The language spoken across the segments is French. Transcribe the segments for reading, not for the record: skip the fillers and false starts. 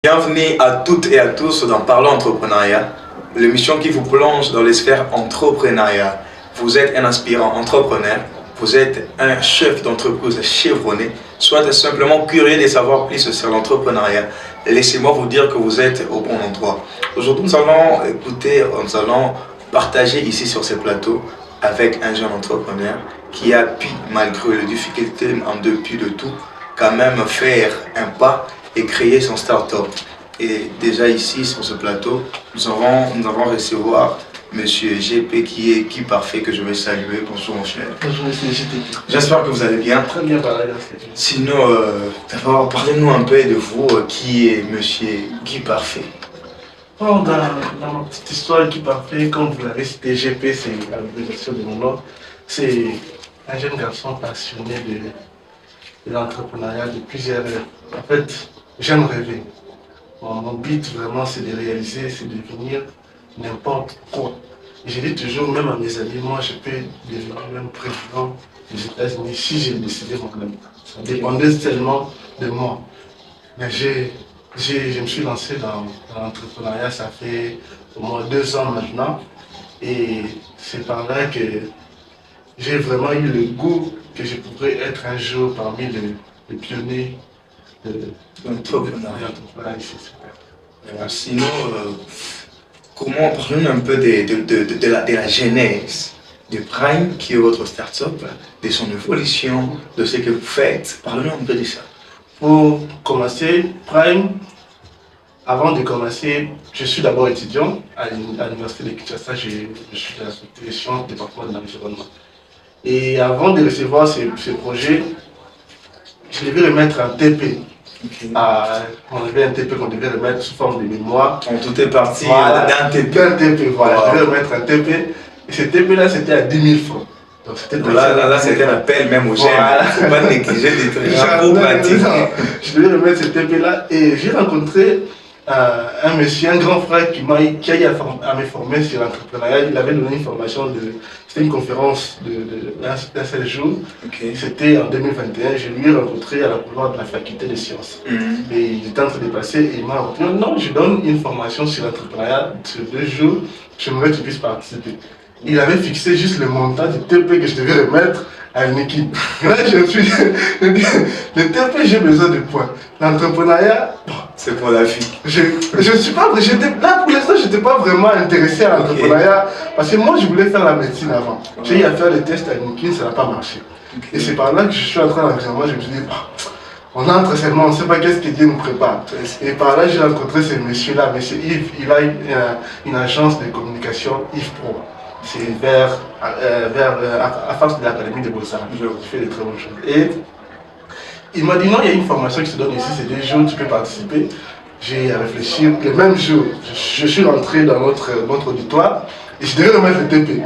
Bienvenue à toutes et à tous dans Parlons Entrepreneuriat, l'émission qui vous plonge dans les sphères entrepreneuriat. Vous êtes un aspirant entrepreneur, vous êtes un chef d'entreprise chevronné, soit simplement curieux de savoir plus sur l'entrepreneuriat. Laissez-moi vous dire que vous êtes au bon endroit. Aujourd'hui, nous allons partager ici sur ce plateau avec un jeune entrepreneur qui a pu, malgré les difficultés, en dépit de tout, quand même faire un pas et créer son start-up. Et déjà ici, sur ce plateau, nous allons recevoir Monsieur GP qui est qui parfait, que je vais saluer. Bonjour mon cher. Bonjour Monsieur GP. J'espère que vous allez bien. Très bien, voilà. Sinon, d'abord, parlez-nous un peu de vous, qui est Monsieur Guy Parfait. Bon, dans ma petite histoire, Guy Parfait, comme vous l'avez cité, GP, c'est l'abréviation de mon nom. C'est un jeune garçon passionné de l'entrepreneuriat, de plusieurs heures. En fait, j'aime rêver. Mon but vraiment, c'est de réaliser, c'est de devenir n'importe quoi. Et je dis toujours, même à mes amis, moi, je peux devenir même président des États-Unis si j'ai décidé moi-même. Ça dépendait seulement de moi. Mais je me suis lancé dans l'entrepreneuriat, ça fait au moins 2 ans maintenant. Et c'est par là que j'ai vraiment eu le goût que je pourrais être un jour parmi les pionniers de l'entrepreneuriat ici. Sinon, comment parlez-nous un peu de la genèse de Prime, qui est votre start-up, de son évolution, de ce que vous faites. Parlez-nous un peu de ça. Pour commencer, Prime, avant de commencer, je suis d'abord étudiant à l'université de Kinshasa, je suis dans la sciences département de l'environnement. Et avant de recevoir ce projet, je devais remettre un TP. Okay. On avait un TP qu'on devait remettre sous forme de mémoire. Tout est parti d'un TP. D'un TP, voilà. Wow. Je devais remettre un TP. Et ce TP-là, c'était à 10 000 francs. Donc là, c'était un appel même aux jeunes. Il ne faut pas négliger des trucs pratiques. Je devais remettre ce TP-là et j'ai rencontré un monsieur, un grand frère qui a eu à me former sur l'entrepreneuriat. Il avait donné une formation, c'était une conférence d'un seul jour. Okay. C'était en 2021. Je lui ai rencontré à la couloir de la faculté de sciences. Et il était en train de passer et il m'a dit non, je donne une formation sur l'entrepreneuriat sur 2 jours. J'aimerais que tu puisses participer. Il avait fixé juste le montant du TP que je devais remettre à une équipe. Là, je me suis dit, le TP, j'ai besoin de points. L'entrepreneuriat, c'est pour la vie. Je suis pas, là pour l'instant, je n'étais pas vraiment intéressé à l'entrepreneuriat. Okay. Parce que moi, je voulais faire la médecine avant. J'ai eu à faire les tests à Nikin, ça n'a pas marché. Okay. Et c'est par là que je suis entré dans l'environnement, je me suis dit, on entre seulement, on ne sait pas qu'est-ce que Dieu nous prépare. Et par là, j'ai rencontré ce monsieur-là, monsieur Yves. Il a une agence de communication, Yves Pro. C'est à face de l'Académie de Beaux-Arts. Je fais de très bonnes choses. Et il m'a dit non, il y a une formation qui se donne ici, c'est 2 jours, tu peux participer. J'ai réfléchi. Le même jour, je suis rentré dans notre auditoire et je devais remettre le TP.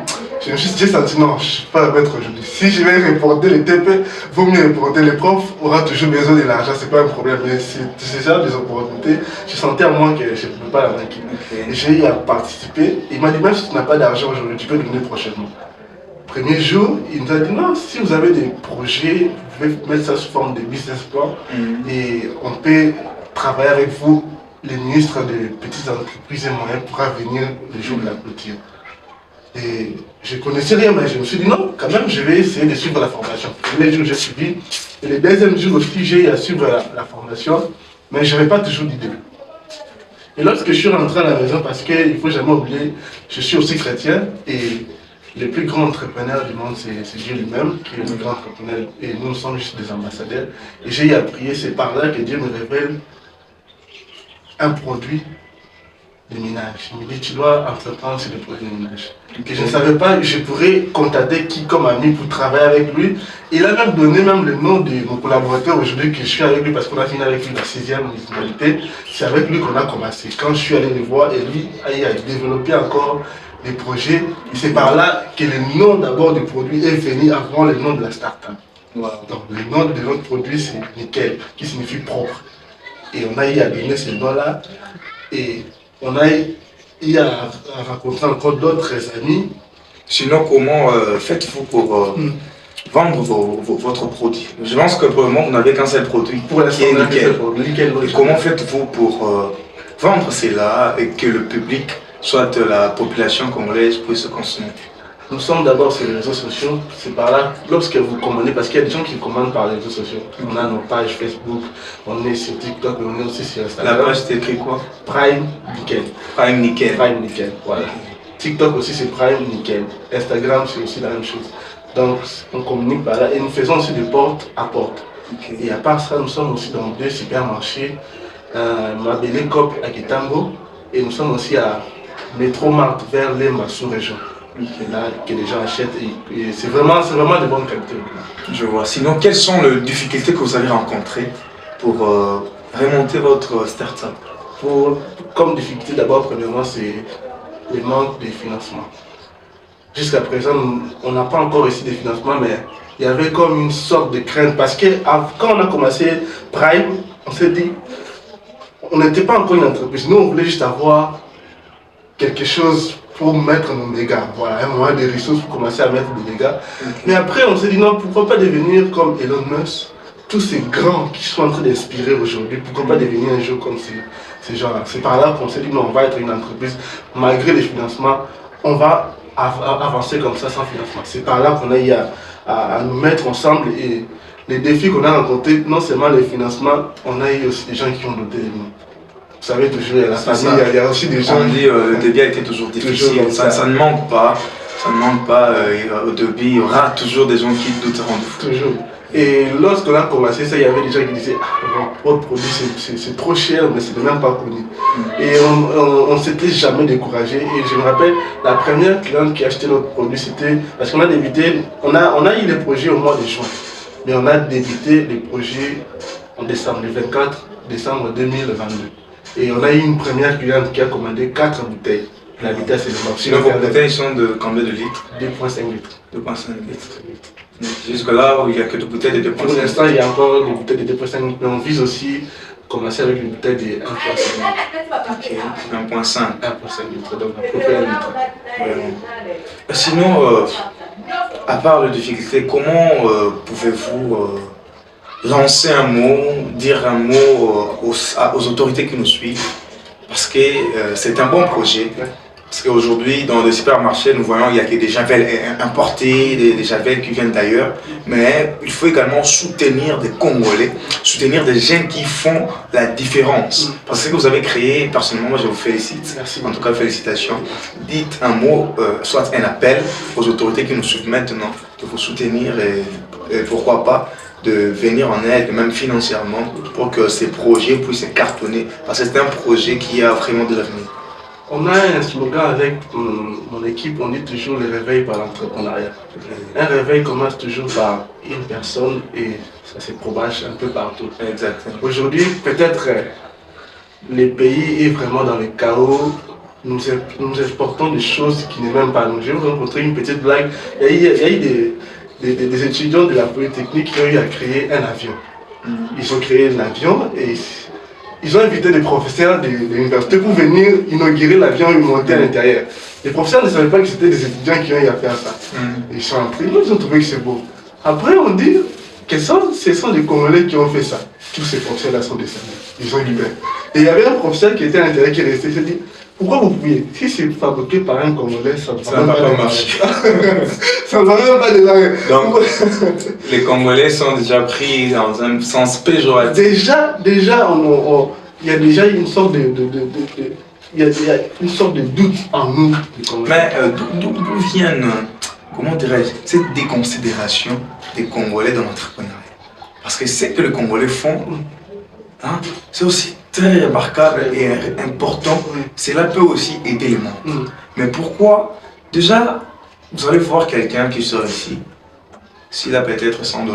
J'ai senti non, je ne peux pas remettre aujourd'hui. Si je vais reporter le TP, vaut mieux reporter. Les profs aura toujours besoin de l'argent, c'est pas un problème. Mais c'est déjà des opportunités. Je sentais à moi que je ne pouvais pas la manquer. Okay. J'ai eu à participer. Il m'a dit même si tu n'as pas d'argent aujourd'hui, tu peux donner prochainement. Premier jour, il nous a dit non, si vous avez des projets, vous pouvez mettre ça sous forme de business plan et on peut travailler avec vous. Le ministre des petites entreprises et moyennes pourra venir le jour de la clôture. Et je ne connaissais rien, mais je me suis dit non, quand même, je vais essayer de suivre la formation. Le premier jour, j'ai suivi. Et le deuxième jour aussi, j'ai eu à suivre la formation, mais je n'avais pas toujours d'idée. Et lorsque je suis rentré à la maison, parce qu'il ne faut jamais oublier, je suis aussi chrétien, et le plus grand entrepreneur du monde, c'est Dieu lui-même, qui est le grand entrepreneur, et nous sommes juste des ambassadeurs. Et j'ai eu à prier, c'est par là que Dieu me révèle un produit de ménage. Il me dit, tu dois entreprendre sur le produit de ménage. Et je ne savais pas, je pourrais contacter qui comme ami pour travailler avec lui. Il a même donné le nom de mon collaborateur aujourd'hui que je suis avec lui parce qu'on a fini avec lui la 6e municipalité. C'est avec lui qu'on a commencé. Quand je suis allé le voir et lui a développé encore des projets, c'est par là que le nom d'abord du produit est venu avant le nom de la start-up. Wow. Donc le nom de notre produit c'est Nickel, qui signifie propre. Et on a eu à donner ce nom-là. Et on a eu à rencontrer encore d'autres amis. Sinon, comment faites-vous pour vendre votre produit. Je pense que pour le moment, vous n'avez qu'un seul produit Pour l'instant, qui est on a nickel. nickel. Et comment faites-vous pour vendre cela et que le public, soit la population congolaise, puisse consommer? Nous sommes d'abord sur les réseaux sociaux, c'est par là, lorsque vous commandez, parce qu'il y a des gens qui commandent par les réseaux sociaux. On a nos pages Facebook, on est sur TikTok, mais on est aussi sur Instagram. La page, c'est écrit quoi? Prime Nickel. Prime Nickel. Prime Nickel, voilà. TikTok aussi c'est Prime Nickel. Instagram c'est aussi la même chose. Donc on communique par là et nous faisons aussi de porte à porte. Okay. Et à part ça, nous sommes aussi dans 2 supermarchés, Mabele Cop à Kitambo, et nous sommes aussi à Métromart vers les sous-région. Okay. Là que les gens achètent et c'est vraiment de bonne qualité. Je vois. Sinon, quelles sont les difficultés que vous avez rencontrées pour remonter votre start-up? Comme difficulté, d'abord, premièrement, c'est le manque de financement. Jusqu'à présent, on n'a pas encore reçu de financement, mais il y avait comme une sorte de crainte parce que quand on a commencé Prime, on s'est dit, on n'était pas encore une entreprise. Nous, on voulait juste avoir quelque chose pour mettre nos mégas. Voilà, un moyen de ressources pour commencer à mettre des mégas. Mais après, on s'est dit, non, pourquoi pas devenir comme Elon Musk, tous ces grands qui sont en train d'inspirer aujourd'hui, pourquoi pas devenir un jour comme ces gens-là. C'est par là qu'on s'est dit, non, on va être une entreprise, malgré les financements, on va avancer comme ça sans financement. C'est par là qu'on a eu à nous mettre ensemble et les défis qu'on a rencontrés, non seulement les financements, on a eu aussi des gens qui ont doté de nous. Vous savez, toujours, il y a la famille, il y a aussi des gens... On dit le début a été toujours difficile, ça ne manque pas. Ça ne manque pas, au début, il y aura toujours des gens qui douteront de vous. Toujours. Et lorsqu'on a commencé ça, il y avait des gens qui disaient ah, votre produit c'est trop cher, mais c'est même pas connu. Et on ne s'était jamais découragé. Et je me rappelle, la première cliente qui a acheté notre produit, c'était parce qu'on a débuté, on a eu les projets au mois de juin, mais on a débuté les projets en décembre, le 24 décembre 2022. Et on a eu une première cliente qui a commandé 4 bouteilles. La vitesse c'est le marché. Donc vos bouteilles sont de combien de litres? 2,5 litres. 2,5 litres. Jusque là où il n'y a que des bouteilles de 2,5 litres. Pour l'instant, il y a encore des bouteilles de 2,5 litres, mais on vise aussi commencer avec une bouteille de 1,5 litres. Okay. 1,5 litres, donc à peu près 1 litre. Sinon, à part les difficultés, comment pouvez-vous lancer un mot, dire un mot aux autorités qui nous suivent? Parce que c'est un bon projet. Parce qu'aujourd'hui, dans les supermarchés, nous voyons qu'il y a des javel importés, des javels qui viennent d'ailleurs. Mais il faut également soutenir des Congolais, soutenir des jeunes qui font la différence. Parce que vous avez créé, personnellement, moi je vous félicite. Merci. En tout cas, félicitations. Dites un mot, soit un appel aux autorités qui nous suivent maintenant, de vous soutenir et pourquoi pas de venir en aide, même financièrement, pour que ces projets puissent cartonner. Parce que c'est un projet qui a vraiment de l'avenir. On a un slogan avec mon équipe, on dit toujours le réveil par l'entrepreneuriat. Un réveil commence toujours par une personne et ça se propage un peu partout. Exactement. Aujourd'hui, peut-être le pays est vraiment dans le chaos. Nous exportons des choses qui n'est même pas nous. Je vais vous rencontrer une petite blague. Il y a eu des étudiants de la Polytechnique qui ont eu à créer un avion. Ils ont créé un avion et ils ont invité des professeurs de l'université pour venir inaugurer l'avion et monter à l'intérieur. Les professeurs ne savaient pas que c'était des étudiants qui ont eu à faire ça. Ils sont entrés, ils ont trouvé que c'est beau. Après, on dit que ce sont des Congolais qui ont fait ça. Tous ces professeurs-là sont descendus. Ils ont eu peur. Et il y avait un professeur qui était à l'intérieur qui est resté. Il s'est dit pourquoi vous pouvez? Si c'est fabriqué par un Congolais, ça ne va pas marcher. Ça ne va même pas démarrer. Donc, les Congolais sont déjà pris dans un sens péjoratif. Déjà, il y a déjà une sorte il y a une sorte de doute en nous. Mais d'où viennent, comment dirais-je, cette déconsidération des Congolais dans l'entrepreneuriat? Parce que ce que les Congolais font, hein, c'est aussi très remarquable et important. Cela peut aussi aider le monde. Mais pourquoi? Déjà, vous allez voir quelqu'un qui sort ici, s'il a peut-être 100 $,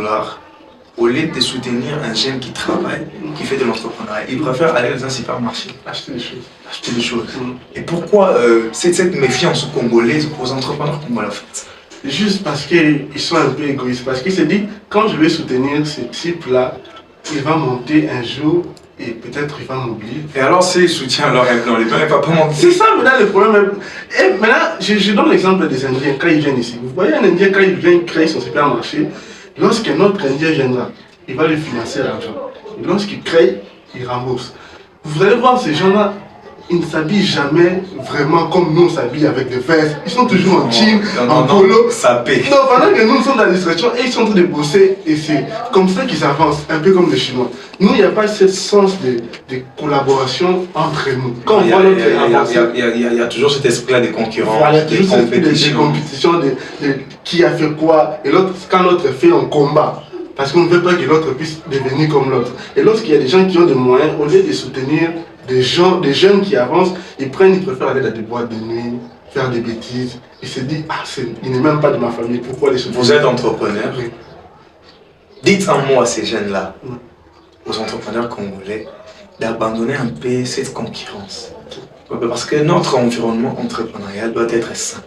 au lieu de soutenir un jeune qui travaille, qui fait de l'entrepreneuriat, il préfère aller dans un supermarché, acheter des choses. Acheter des choses. Et pourquoi cette méfiance congolaise aux entrepreneurs congolais en fait? Juste parce qu'ils sont un peu égoïstes. Parce qu'ils se disent, quand je vais soutenir ce type-là, il va monter un jour, et peut-être il va m'oublier. Et alors, s'il soutient leur implant, les gens ne vont pas mentir. C'est ça maintenant le problème. Et maintenant, je donne l'exemple des Indiens quand ils viennent ici. Vous voyez un Indien quand il vient créer son supermarché, lorsqu'un autre Indien viendra, il va lui financer l'argent. Et lorsqu'il crée, il rembourse. Vous allez voir ces gens-là, ils ne s'habillent jamais vraiment comme nous on s'habille avec des vestes. Ils sont toujours en jean, en polo. Ça paie. Non, pendant que nous sommes dans l'administration et ils sont en train de bosser et c'est comme ça qu'ils avancent, un peu comme les Chinois. Nous, il n'y a pas ce sens de collaboration entre nous. Quand on voit notre il y a toujours cet esprit-là de concurrence, voilà, de compétition, de qui a fait quoi. Et l'autre, quand l'autre fait, on combat. Parce qu'on ne veut pas que l'autre puisse devenir comme l'autre. Et lorsqu'il y a des gens qui ont des moyens, au lieu de soutenir des jeunes qui avancent, ils préfèrent aller dans des boîtes de nuit, faire des bêtises. Ils se disent, ah, il n'est même pas de ma famille, pourquoi les soutenir? Vous êtes entrepreneur. Oui. Dites un mot à ces jeunes-là, aux entrepreneurs congolais, d'abandonner un peu cette concurrence. Parce que notre environnement entrepreneurial doit être sain.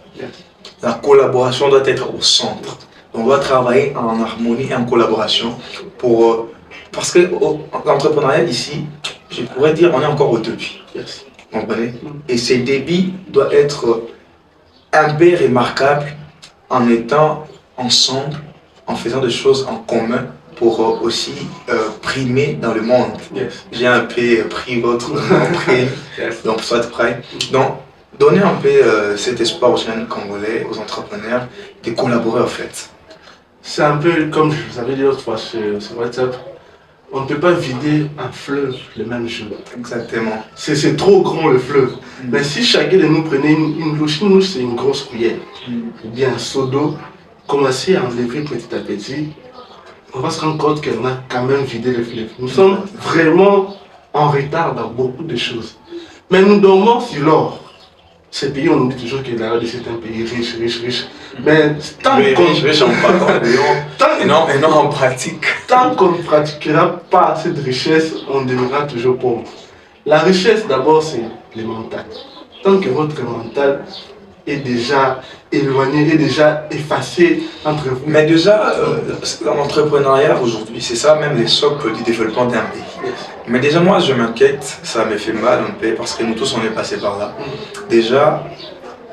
La collaboration doit être au centre. On doit travailler en harmonie et en collaboration pour... Parce que l'entrepreneuriat ici, je pourrais dire, on est encore au début. Vous comprenez? Et ces débits doivent être un peu remarquables en étant ensemble, en faisant des choses en commun pour aussi primer dans le monde. J'ai un peu pris votre prix, donc soyez prêts. Donc, donnez un peu cet espoir aux jeunes Congolais, aux entrepreneurs, de collaborer en fait. C'est un peu comme je vous avais dit l'autre fois sur WhatsApp. On ne peut pas vider un fleuve le même jour. Exactement. C'est trop grand le fleuve. Mais si chacun de nous prenait une louche c'est une grosse cuillère, ou bien un seau d'eau, commencer à enlever petit à petit, on va se rendre compte qu'on a quand même vidé le fleuve. Nous sommes vraiment en retard dans beaucoup de choses. Mais nous dormons sur l'or. Ces pays, on nous dit toujours que l'Arabie c'est un pays riche. Mais tant qu'on non en pratique. Tant qu'on ne pratiquera pas cette richesse, on deviendra toujours pauvre. La richesse d'abord c'est le mental. Tant que votre mental est déjà éloigné, est déjà effacé entre vous. Mais déjà, l'entrepreneuriat aujourd'hui, c'est ça même les socles du développement d'un pays. Mais déjà moi je m'inquiète, ça me fait mal un peu parce que nous tous on est passés par là. Déjà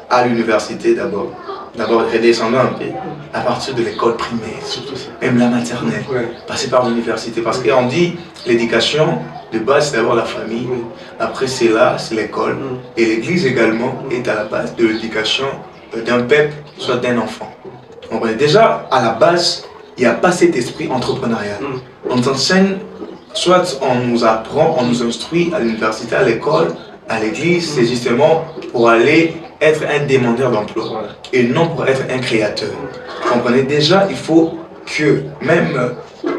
à l'université d'abord redescendons un peu à partir de l'école primaire, surtout ça. Même la maternelle, passer par l'université parce qu'on dit l'éducation de base c'est d'abord la famille, après c'est là, c'est l'école et l'église également est à la base de l'éducation d'un peuple, soit d'un enfant. Déjà à la base, il n'y a pas cet esprit entrepreneurial. On nous enseigne, soit on nous apprend, on nous instruit à l'université, à l'école, à l'église, c'est justement pour aller être un demandeur d'emploi et non pour être un créateur. Vous comprenez? Déjà, il faut que même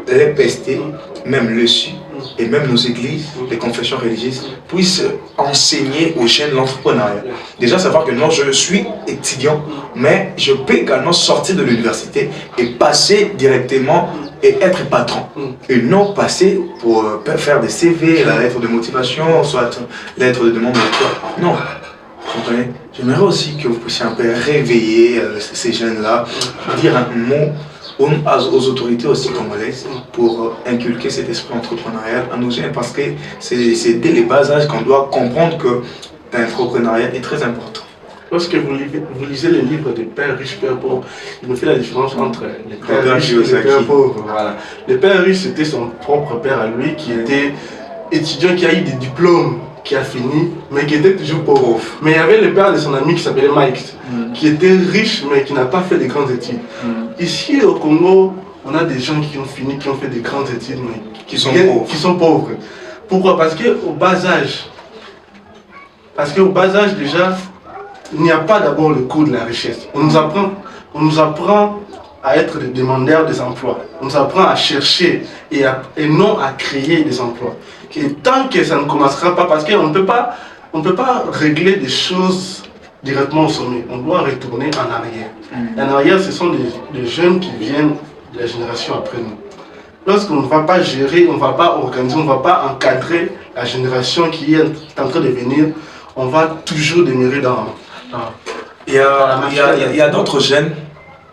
les PST, même le SU et même nos églises, les confessions religieuses puissent enseigner aux jeunes l'entrepreneuriat. Déjà savoir que non, je suis étudiant, mais je peux également sortir de l'université et passer directement et être patron. Et non passer pour faire des CV, la lettre de motivation, soit lettre de demande d'emploi. Non. Vous comprenez? J'aimerais aussi que vous puissiez un peu réveiller ces jeunes-là, dire un mot aux autorités aussi congolaises pour inculquer cet esprit entrepreneurial à nos jeunes parce que c'est dès les bas âges qu'on doit comprendre que l'entrepreneuriat est très important. Lorsque vous lisez les livres des pères riches, pères pauvres, il me fait la différence entre les pères riches et les pères pauvres. Voilà. Le père riche, c'était son propre père à lui qui était étudiant, qui a eu des diplômes, qui a fini, mais qui était toujours pauvre. Mais il y avait le père de son ami qui s'appelait Mike, qui était riche, mais qui n'a pas fait de grandes études. Ici au Congo, on a des gens qui ont fini, qui ont fait de grandes études, mais qui sont pauvres. Pourquoi? Parce qu'au bas âge, déjà, il n'y a pas d'abord le coût de la richesse. On nous apprend à être des demandeurs des emplois. On nous apprend à chercher et non à créer des emplois. Et tant que ça ne commencera pas, parce qu'on ne peut pas régler des choses directement au sommet. On doit retourner en arrière. En arrière, ce sont des jeunes qui viennent de la génération après nous. Lorsqu'on ne va pas gérer, on ne va pas organiser, on ne va pas encadrer la génération qui est en train de venir, on va toujours demeurer dans il y a d'autres jeunes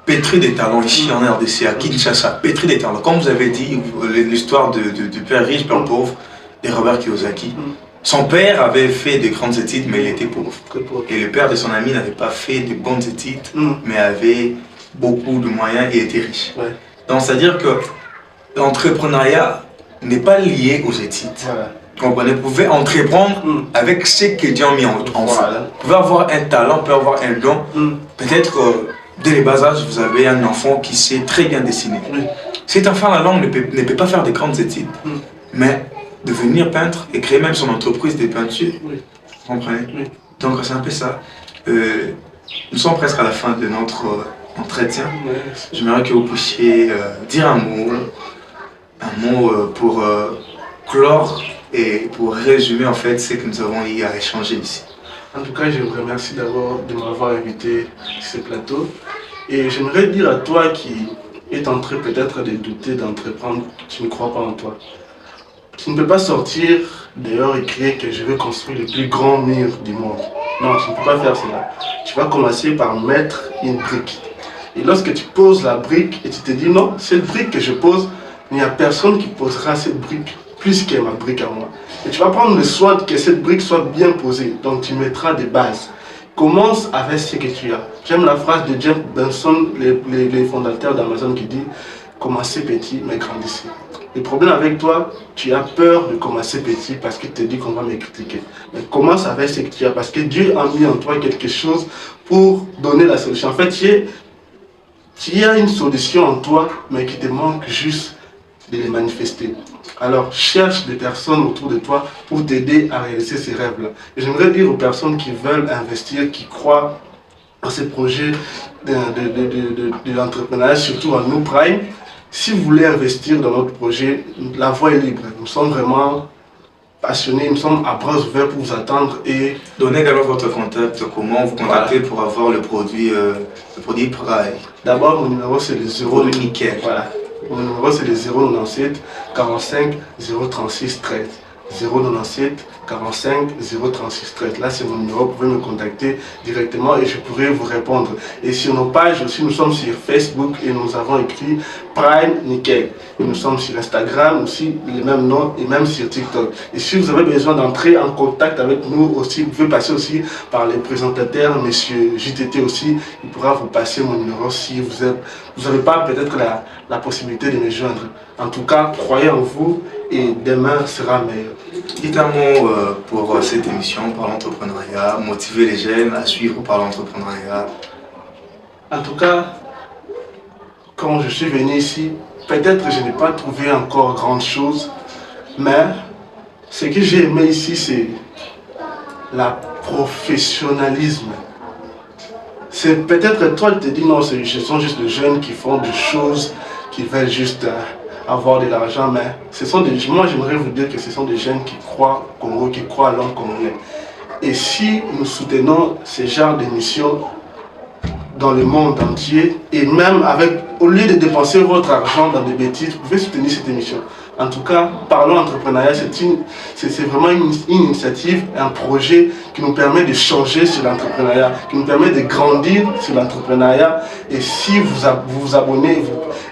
pétris des talents ici en RDC, à Kinshasa, pétris des talents. Comme vous avez dit, l'histoire du père riche, père pauvre, de Robert Kiyosaki. Son père avait fait de grandes études, mais il était pauvre. Et le père de son ami n'avait pas fait de bonnes études, mais avait beaucoup de moyens et était riche. Ouais. Donc, c'est-à-dire que l'entrepreneuriat n'est pas lié aux études. Voilà. Vous comprenez? Vous pouvez entreprendre avec ce que Dieu a mis en vous. Voilà. Vous pouvez avoir un talent, vous pouvez avoir un don. Peut-être dès le bas âge, vous avez un enfant qui sait très bien dessiner. Cet enfant-là ne peut pas faire de grandes études, mais devenir peintre et créer même son entreprise de peinture. Vous comprenez? Donc c'est un peu ça. Nous sommes presque à la fin de notre entretien. J'aimerais que vous puissiez dire un mot pour clore et pour résumer en fait ce que nous avons eu à échanger ici. En tout cas, je vous remercie d'abord de m'avoir invité sur ce plateau. Et j'aimerais dire à toi qui est en train peut-être de douter d'entreprendre, tu ne crois pas en toi. Tu ne peux pas sortir dehors et crier que je veux construire le plus grand mur du monde. Non, tu ne peux pas faire cela. Tu vas commencer par mettre une brique. Et lorsque tu poses la brique et tu te dis non, cette brique que je pose, il n'y a personne qui posera cette brique plus que ma brique à moi. Et tu vas prendre le soin que cette brique soit bien posée. Donc tu mettras des bases. Commence avec ce que tu as. J'aime la phrase de Jeff Benson, les fondateurs d'Amazon, qui dit « Commencez petit, mais grandissez ». Le problème avec toi, tu as peur de commencer petit parce que tu te dis qu'on va me critiquer. Mais commence avec ce que tu as parce que Dieu a mis en toi quelque chose pour donner la solution. En fait, tu as une solution en toi, mais qui te manque juste de les manifester. Alors, cherche des personnes autour de toi pour t'aider à réaliser ces rêves-là. Et j'aimerais dire aux personnes qui veulent investir, qui croient en ces projets de l'entrepreneuriat, surtout en New Prime, si vous voulez investir dans notre projet, la voie est libre. Nous sommes vraiment passionnés, nous sommes à bras ouverts pour vous attendre. Et donnez également votre contact, comment vous contacter pour avoir le produit Prime. D'abord, mon numéro c'est le 0. Nickel. Voilà. Mon numéro c'est le 097 45 036 13. 097 45 036 13. Là c'est mon numéro, vous pouvez me contacter directement et je pourrai vous répondre. Et sur nos pages aussi, nous sommes sur Facebook et nous avons écrit Prime Nickel. Et nous sommes sur Instagram aussi, les mêmes noms, et même sur TikTok. Et si vous avez besoin d'entrer en contact avec nous aussi, vous pouvez passer aussi par les présentateurs, monsieur JTT aussi, il pourra vous passer mon numéro si vous n'avez pas peut-être la possibilité de me joindre. En tout cas, croyez en vous et demain sera meilleur. Dites un mot pour cette émission par l'entrepreneuriat, motiver les jeunes à suivre par l'entrepreneuriat. En tout cas, quand je suis venu ici, peut-être que je n'ai pas trouvé encore grand chose, mais ce que j'ai aimé ici, c'est le professionnalisme. C'est peut-être toi tu te dis non, ce sont juste des jeunes qui font des choses, qui veulent juste avoir de l'argent, mais moi j'aimerais vous dire que ce sont des jeunes qui croient au Congo, qui croient à l'homme congolais. Et si nous soutenons ce genre d'émissions dans le monde entier, et même au lieu de dépenser votre argent dans des bêtises, vous pouvez soutenir cette émission. En tout cas, Parlons Entrepreneuriat, c'est vraiment une initiative, un projet qui nous permet de changer sur l'entrepreneuriat, qui nous permet de grandir sur l'entrepreneuriat. Et si vous vous abonnez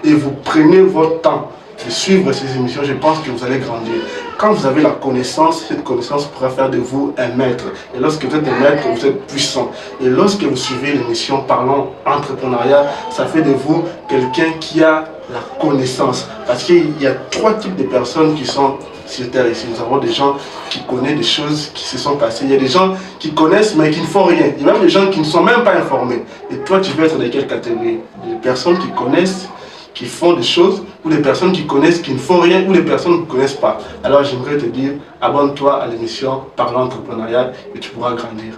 et vous prenez votre temps de suivre ces émissions, je pense que vous allez grandir. Quand vous avez la connaissance, cette connaissance pourra faire de vous un maître. Et lorsque vous êtes un maître, vous êtes puissant. Et lorsque vous suivez l'émission Parlons Entrepreneuriat, ça fait de vous quelqu'un qui a la connaissance. Parce qu'il y a 3 types de personnes qui sont sur Terre ici. Nous avons des gens qui connaissent des choses qui se sont passées. Il y a des gens qui connaissent mais qui ne font rien. Il y a même des gens qui ne sont même pas informés. Et toi, tu veux être dans quelle catégorie? Des personnes qui connaissent, qui font des choses, ou des personnes qui connaissent, qui ne font rien, ou des personnes qui ne connaissent pas. Alors j'aimerais te dire, abonne-toi à l'émission Parlons Entrepreneuriat et tu pourras grandir.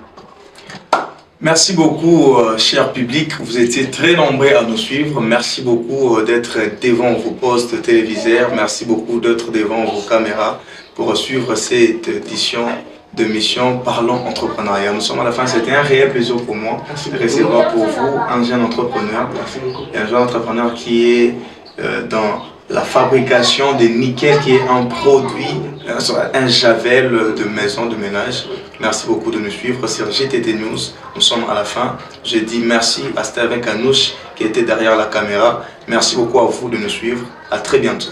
Merci beaucoup, cher public. Vous étiez très nombreux à nous suivre. Merci beaucoup d'être devant vos postes téléviseurs. Merci beaucoup d'être devant vos caméras pour suivre cette édition de mission Parlons Entrepreneuriat. Nous sommes à la fin. C'était un réel plaisir pour moi de recevoir pour vous un jeune entrepreneur. Et un jeune entrepreneur qui est dans la fabrication de nickel, qui est un produit, un javel de maison, de ménage. Merci beaucoup de nous suivre sur GTT News. Nous sommes à la fin. Je dis merci à Steven Kanouche qui était derrière la caméra. Merci beaucoup à vous de nous suivre. À très bientôt.